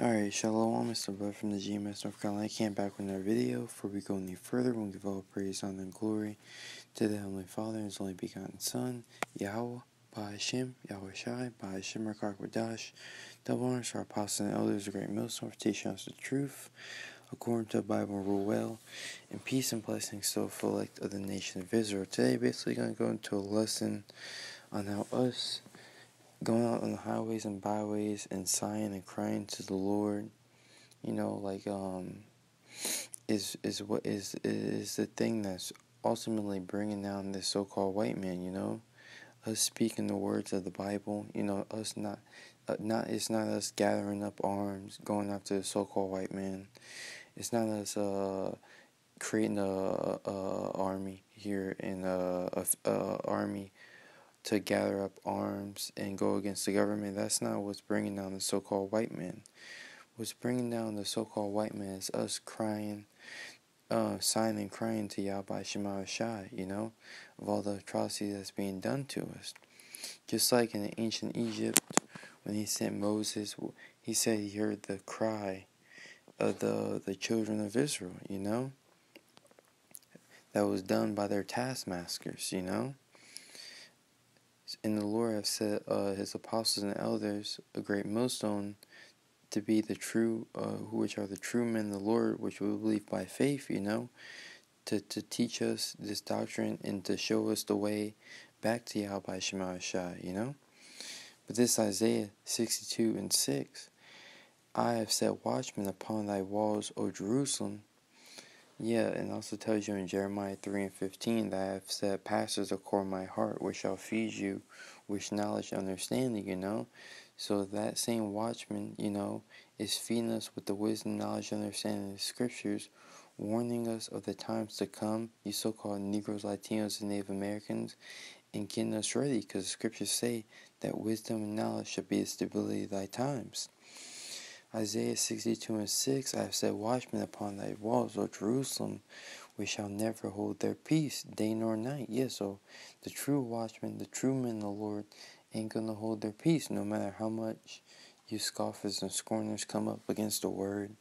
Alright, shalom, Mr. Bud from the GMS North Carolina. I came back with another video. Before we go any further, we'll give all praise, honor, and glory to the Heavenly Father and His only begotten Son, Yahweh, Ba'Hashem, Yahweh Shai, Ba'Hashem, Rakakwadash. Double honors to our apostles and elders, the great millstone, for teaching us the truth, according to the Bible, rule well, and peace and blessings to the full elect of the nation of Israel. Today, basically going to go into a lesson on how us going out on the highways and byways and sighing and crying to the Lord, is the thing that's ultimately bringing down this so-called white man. Us speaking the words of the Bible, us it's not us gathering up arms going after the so-called white man. It's not us creating a army here and a army to gather up arms and go against the government. That's not what's bringing down the so-called white man. What's bringing down the so-called white man is us crying, sighing and crying to Yahweh Shema Shai, of all the atrocity that's being done to us. Just like in ancient Egypt, when he sent Moses, he said he heard the cry of the children of Israel, that was done by their taskmasters, And the Lord have set his apostles and elders a great millstone to be the true, which are the true men of the Lord, which we believe by faith, to teach us this doctrine and to show us the way back to Yahweh Shema Shai, But this Isaiah 62:6, I have set watchmen upon thy walls, O Jerusalem. Yeah, and also tells you in Jeremiah 3:15 that I have set pastors according to my heart, which shall feed you with knowledge and understanding, So that same watchman, is feeding us with the wisdom, knowledge, and understanding of the scriptures, warning us of the times to come, you so-called Negroes, Latinos, and Native Americans, and getting us ready, because the scriptures say that wisdom and knowledge should be the stability of thy times. Isaiah 62:6, I have set watchmen upon thy walls, O Jerusalem, which shall never hold their peace, day nor night. So the true watchmen, the true men of the Lord, ain't gonna hold their peace, no matter how much you scoffers and scorners come up against the word,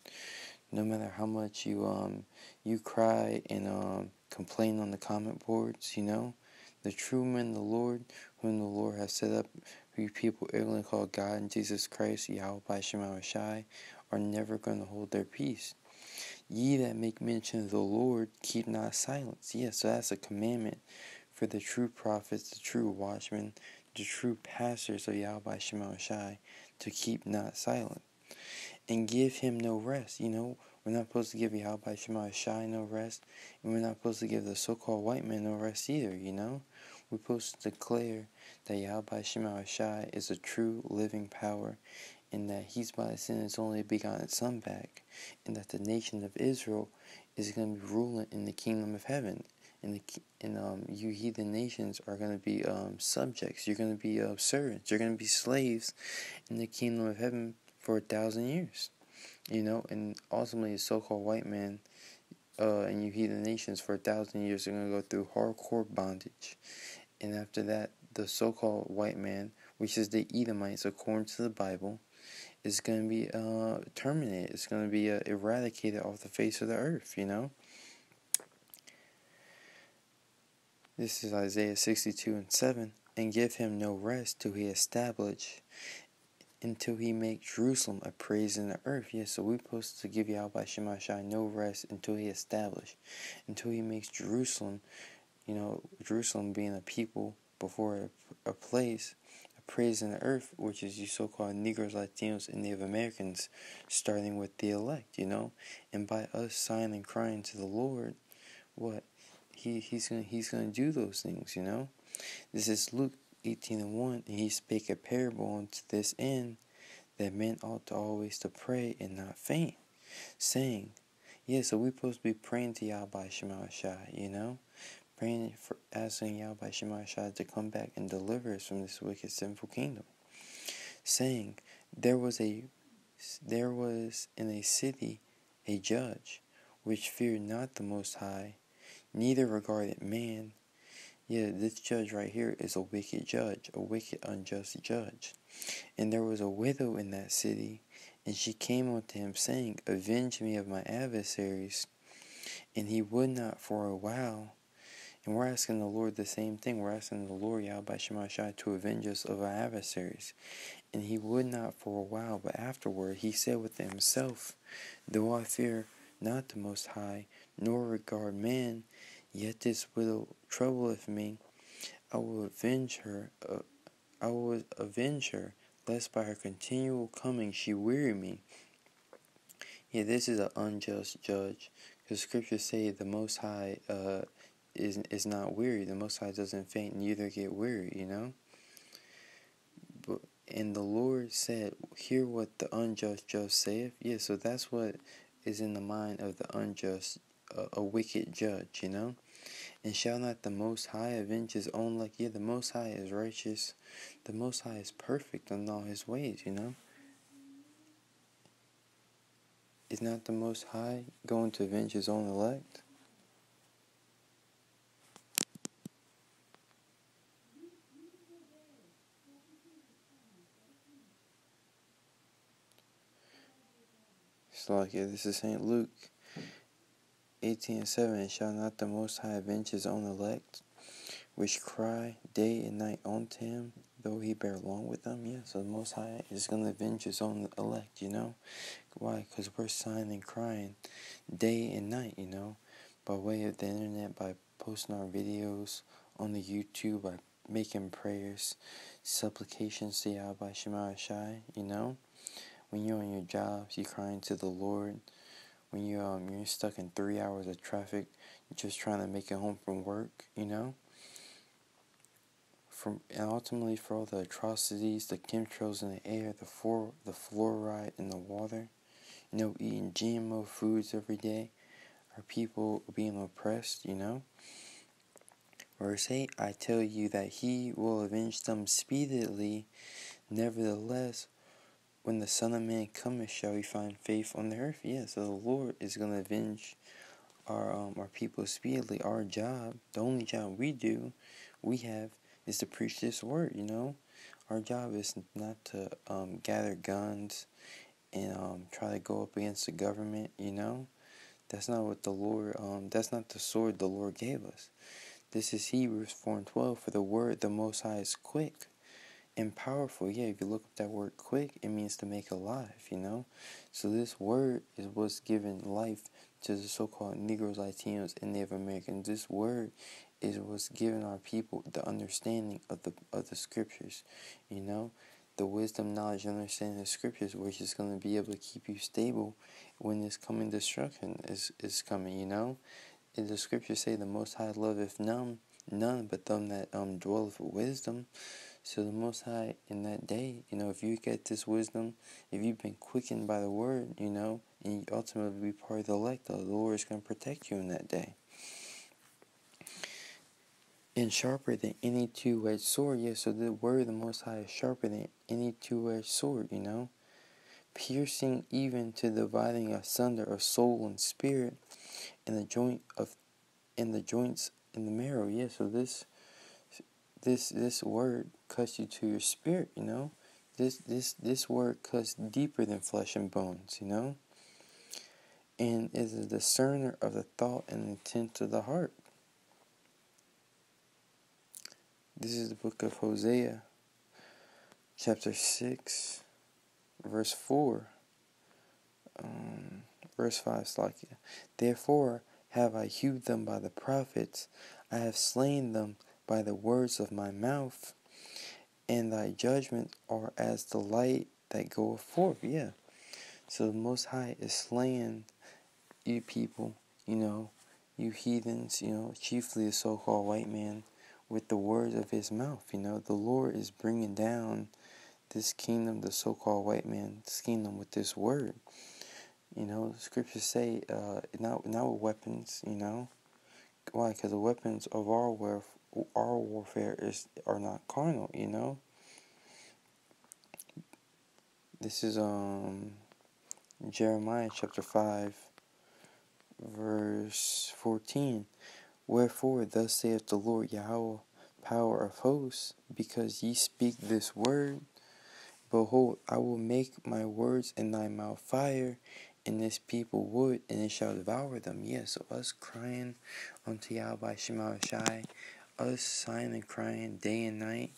no matter how much you cry and complain on the comment boards, The true men of the Lord, whom the Lord has set up, who people ignorantly call God and Jesus Christ, Yahweh Shema Shai, are never going to hold their peace. Ye that make mention of the Lord, keep not silence. So that's a commandment for the true prophets, the true watchmen, the true pastors of Yahweh Shema Shai, to keep not silent. And give him no rest. We're not supposed to give Yahweh Shema Shai no rest, and we're not supposed to give the so-called white man no rest either, We're supposed to declare that Yahweh Shema Shai is a true living power, and that he's about to send his only begotten Son back, and that the nation of Israel is going to be ruling in the kingdom of heaven, and you heathen nations are going to be subjects. You're going to be servants. You're going to be slaves in the kingdom of heaven for 1,000 years, and ultimately the so-called white man and you heathen nations for 1,000 years are going to go through hardcore bondage. And after that, the so-called white man, which is the Edomites according to the Bible, is going to be terminated. It's going to be eradicated off the face of the earth, This is Isaiah 62:7. And give him no rest till he establish, until he make Jerusalem a praise in the earth. So we're supposed to give Yahweh Shema Shai no rest until he establish, until he makes Jerusalem, Jerusalem being a people before a place, a praise in the earth, which is you so-called Negroes, Latinos, and Native Americans, starting with the elect, And by us sighing and crying to the Lord, what? He's gonna do those things, This is Luke 18:1, and he spake a parable unto this end, that men ought to always to pray and not faint, saying, so we're supposed to be praying to Yahweh Shema Shai, praying for asking Yahweh Shema Shai to come back and deliver us from this wicked, sinful kingdom, saying, there was in a city a judge, which feared not the Most High, neither regarded man. This judge right here is a wicked judge, a wicked, unjust judge. And there was a widow in that city, And she came unto him, saying, Avenge me of my adversaries. And he would not for a while. And we're asking the Lord the same thing. We're asking the Lord, Yahweh Shemashai, to avenge us of our adversaries. And he would not for a while, but afterward he said within himself, Though I fear not the Most High, nor regard man, yet this widow troubleth me. I will avenge her, lest by her continual coming she weary me. Yeah, this is an unjust judge, because scriptures say the Most High is not weary. The Most High doesn't faint, neither get weary, you know? And the Lord said, Hear what the unjust judge saith. Yeah, so that's what is in the mind of the unjust, a wicked judge, you know? And shall not the Most High avenge his own elect? Yeah, the Most High is righteous. The Most High is perfect in all his ways, you know? Is not the Most High going to avenge his own elect? It's like, yeah, this is St. Luke 18:7. Shall not the Most High avenge his own elect, which cry day and night unto him, though he bear long with them? Yeah, so the Most High is going to avenge his own elect, you know? Why? Because we're sighing and crying day and night, you know? By way of the internet, by posting our videos on the YouTube, by making prayers, supplications to Yahweh Shema Shai, you know? When you're on your jobs, you're crying to the Lord. When you're stuck in 3 hours of traffic, just trying to make it home from work, you know? And ultimately for all the atrocities, the chemtrails in the air, the fluoride in the water, you know, eating GMO foods every day, are people being oppressed, you know? Verse 8, I tell you that he will avenge them speedily. Nevertheless, when the Son of Man cometh, shall he find faith on the earth? Yeah, so the Lord is going to avenge our people speedily. Our job, the only job we have, is to preach this word, you know? Our job is not to gather guns and try to go up against the government, you know? That's not what the Lord, that's not the sword the Lord gave us. This is Hebrews 4:12. For the word, the Most High, is quick and powerful. Yeah, if you look up that word quick, it means to make alive, you know? So this word is what's given life to the so-called Negroes, Latinos, and Native Americans. This word is what's given our people the understanding of the scriptures, you know? The wisdom, knowledge, and understanding of the scriptures, which is going to be able to keep you stable when this coming destruction is coming, you know? And the scriptures say the Most High loveth none but them that dwelleth with wisdom. So the Most High in that day, you know, if you get this wisdom, if you've been quickened by the word, you know, and you ultimately be part of the elect, the Lord is going to protect you in that day. And sharper than any two-edged sword. Yeah, so the word of the Most High is sharper than any two-edged sword, you know, piercing even to dividing asunder of soul and spirit, and the joints in the marrow. Yeah, so this word cuts you to your spirit, you know. This word cuts deeper than flesh and bones, you know, and is a discerner of the thought and intent of the heart. This is the book of Hosea, chapter 6, verse 4, verse 5, Slakia. Therefore have I hewed them by the prophets, I have slain them by the words of my mouth, and thy judgments are as the light that goeth forth. Yeah. So the Most High is slaying you people, you know, you heathens, you know, chiefly the so-called white man, with the words of his mouth, you know. The Lord is bringing down this kingdom, the so-called white man's kingdom, with this word. You know, the scriptures say, not with weapons, you know. Why? Because the weapons of our warfare are not carnal, you know. This is Jeremiah chapter 5, verse 14. Wherefore, thus saith the Lord Yahweh, power of hosts, because ye speak this word, Behold, I will make my words in thy mouth fire, and this people wood, and it shall devour them. Yeah, so us crying unto Yahweh Shema Shai, us sighing and crying day and night,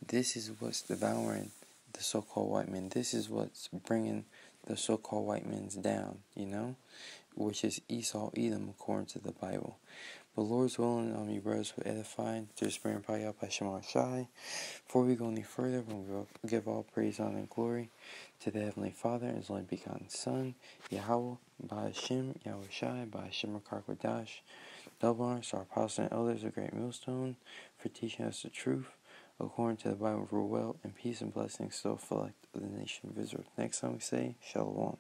this is what's devouring the so-called white men. This is what's bringing the so-called white men's down, which is Esau, Edom, according to the Bible. But Lord's willing, you brothers will edify through the Spirit and power by Shema Shai. Before we go any further, we will give all praise, honor, and glory to the Heavenly Father and His only begotten Son, Yahweh, by Hashem, Yahweh Shai, by Hashem Karkwadash. Double honors to our apostles and elders of Great Millstone for teaching us the truth, according to the Bible, rule well, and peace and blessings still select of the nation of Israel. Next time we say, Shalom.